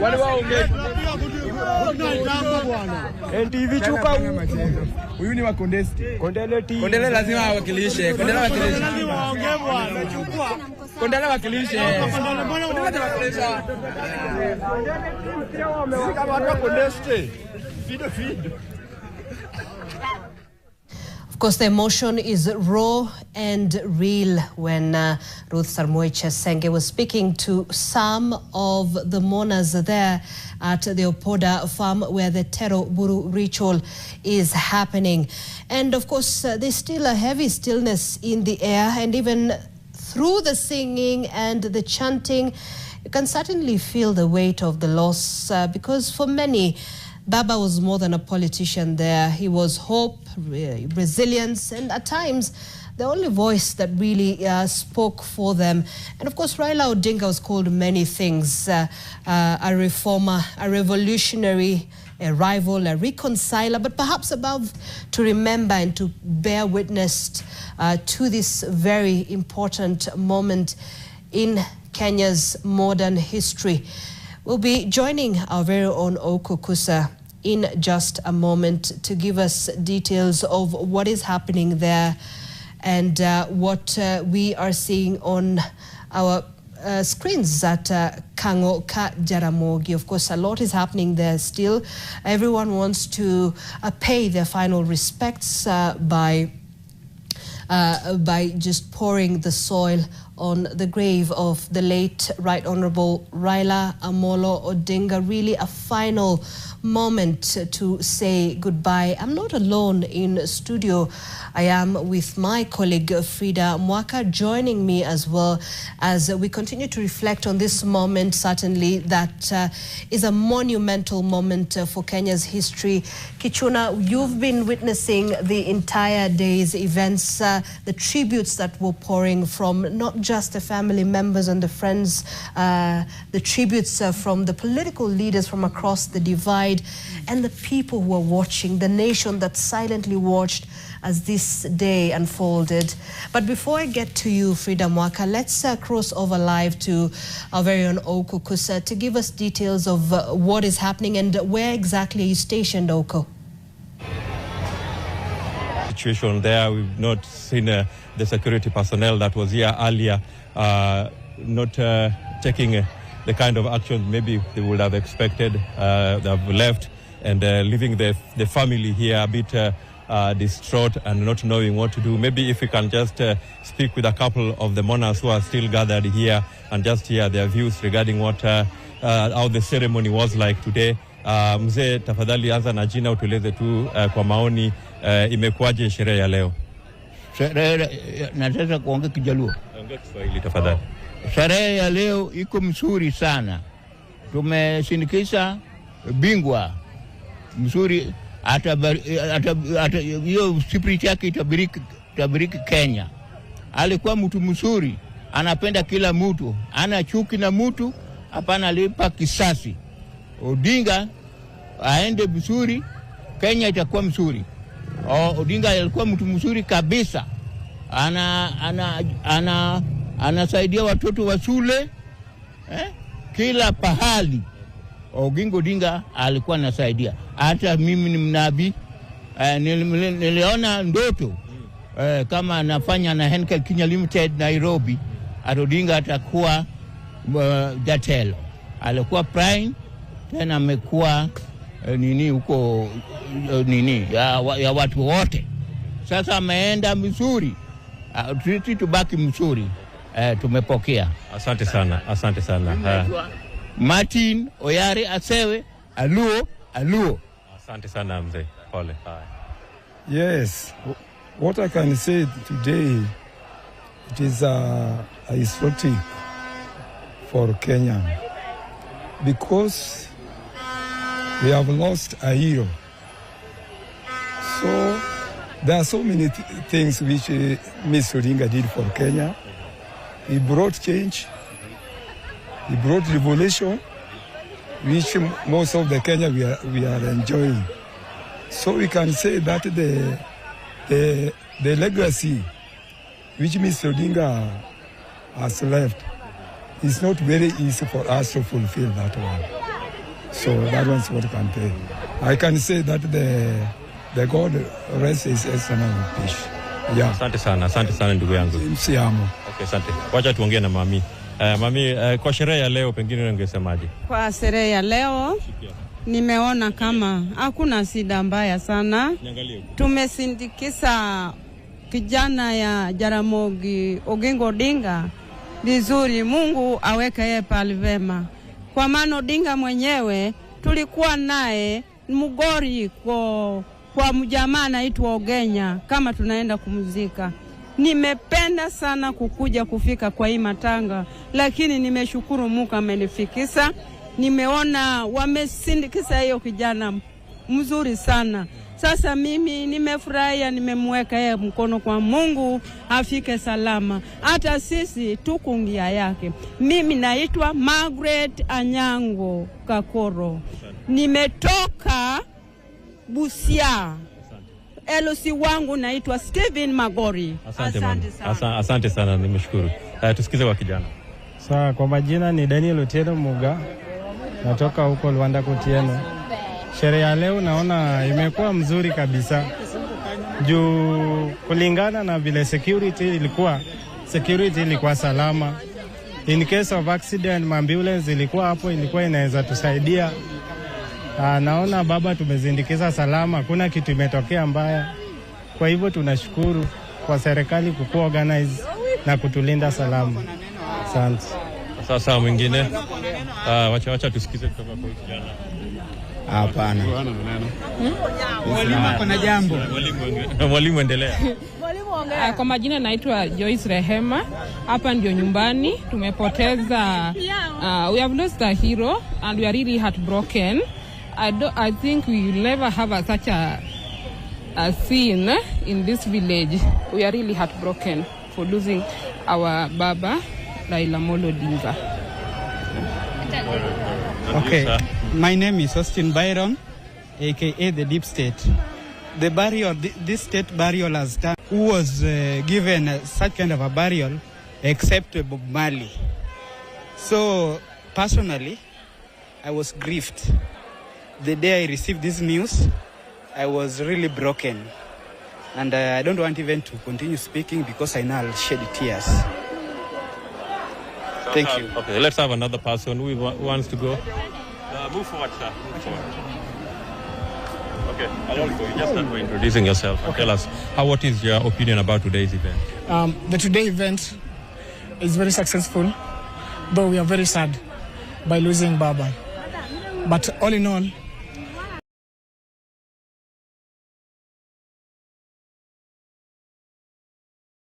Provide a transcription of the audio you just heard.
Wale waongee. NTV chuka huyu ni wa Kondeste. Kondele lazima awakilishe. Kondele wakilishe. Lazima waongee bwana. Kondele wakilishe. Kondele wakilishe. Wameweka watu wa Kondeste. Feed. Of course, the emotion is raw and real when Ruth Samoei Chesenge was speaking to some of the mourners there at the Opoda farm where the Tero Buru ritual is happening. And of course, there's still a heavy stillness in the air, and even through the singing and the chanting, you can certainly feel the weight of the loss because for many, Baba was more than a politician there. He was hope, resilience, and at times the only voice that really spoke for them. And of course, Raila Odinga was called many things, a reformer, a revolutionary, a rival, a reconciler, but perhaps above to remember and to bear witness to this very important moment in Kenya's modern history. We'll be joining our very own Oko Kusa in just a moment to give us details of what is happening there and what we are seeing on our screens at Kango Ka Jaramogi. Of course, a lot is happening there still. Everyone wants to pay their final respects by just pouring the soil on the grave of the late Right Honorable Raila Amolo Odinga. Really a final moment to say goodbye. I'm not alone in studio. I am with my colleague Frida Mwaka joining me as well as we continue to reflect on this moment. Certainly that is a monumental moment for Kenya's history. Kichuna, you've been witnessing the entire day's events, the tributes that were pouring from not just the family members and the friends, the tributes from the political leaders from across the divide, and the people who were watching, the nation that silently watched as this day unfolded. But before I get to you, Frida Mwaka, let's cross over live to our very own Oko Kusa to give us details of what is happening and where exactly are you stationed, Oko? Situation there, we've not seen the security personnel that was here earlier not taking the kind of action maybe they would have expected. They have left and leaving the family here a bit distraught and not knowing what to do. Maybe if we can just speak with a couple of the mourners who are still gathered here and just hear their views regarding what how the ceremony was like today. Mzee, tafadhali anza na jina utueleze tu kwa maoni imekuwaje sherehe ya leo? Sherehe nataka kuongea Kijaluo. Ongea Kiswahili tafadhali. Sherehe ya leo iko mzuri sana. Tumesindikisha bingwa mzuri, hata hiyo spirit yake itabariki Kenya. Alikuwa mtu mzuri, anapenda kila mtu, ana chuki na mtu, hapana lipa kisasi. Odinga aende mzuri, Kenya itakuwa mzuri. Odinga alikuwa mtu mzuri kabisa. Anasaidia watoto wa shule kila pahali. Odinga alikuwa anasaidia. Hata mimi ni mnabii, niliona ndoto kama anafanya na Henkel Kenya Limited Nairobi, Odinga atakuwa Datelo. Alikuwa prime, tena amekuwa nini huko ya watu wote. Sasa ameenda mzuri, sisi tubaki mzuri. Tumepokea. Asante sana. Martin Oyare Asewe, Aluo. Asante sana mzee. Pole. Yes, what I can say today, it is historic for Kenya because we have lost a hero. So there are so many things which Mr. Odinga did for Kenya. He brought change. He brought revolution, which most of the Kenya we are enjoying. So we can say that the legacy which Mr. Odinga has left it's not very easy for us to fulfill that one. So that one's what I can tell. I can say that the God rest is eternal peace. Yeah. Asante sana ndugu yangu. Msiamo. Okay, asante. Wacha tuongee na mami. Mami, kwa sherehe ya leo pengine ungesemaje? Kwa sherehe ya leo nimeona kama hakuna shida mbaya sana. Tumesindikiza kijana ya Jaramogi Oginga Odinga vizuri. Mungu aweke yeye pale vema. Kwa maana Odinga mwenyewe tulikuwa naye Mugori kwa mjamaa anaitwa Ogenya kama tunaenda kumzika. Nimependa sana kufika kwa hii matanga, lakini nimeshukuru Mungu amenifikisha. Nimeona wamesindikiza hiyo kijana mzuri sana. Sasa mimi nimefurahia, nimemweka yeye mkono kwa Mungu afike salama. Hata sisi tukungia yake. Mimi naitwa Margaret Anyango Kakoro. Nimetoka Busia. LC wangu naitwa Steven Magori. Asante sana, nimeshukuru. Tusikize wa kijana. Sawa, kwa majina ni Daniel Otieno Muga. Natoka huko Luanda Kutieno. Sherehe ya leo naona imekuwa mzuri kabisa. Juu kulingana na vile security ilikuwa salama. In case of accident, ambulance ilikuwa hapo, ilikuwa inaweza tusaidia. Naona baba tumezindikiza salama, kuna kitu imetokea mbaya. Kwa hivyo tunashukuru kwa serikali kukuwa organize na kutulinda salama. Asante. Sasa mwingine wacha tusikize kutoka kwa kijana. Hapana. Mwalimu kuna jambo. Mwalimu endelea. Kwa majina naitwa Joyce Rehema. Hapa ndio nyumbani. Tumepoteza we have lost a hero and we are really heartbroken. I think we will never have such a scene in this village. We are really heartbroken for losing our Baba Raila Odinga. Okay, my name is Austin Byron, aka the Deep State. The burial, this state burial has done. Who was given such kind of a burial, except Bob Marley. So personally, I was grieved. The day I received this news, I was really broken. And I don't want even to continue speaking because I know I'll shed tears. Thank you. Okay, let's have another person who wants to go. Move forward, sir. Move forward. Okay, Alonso, you just start by introducing yourself. Okay. Tell us, what is your opinion about today's event? The today event is very successful, though we are very sad by losing Baba. But all in all,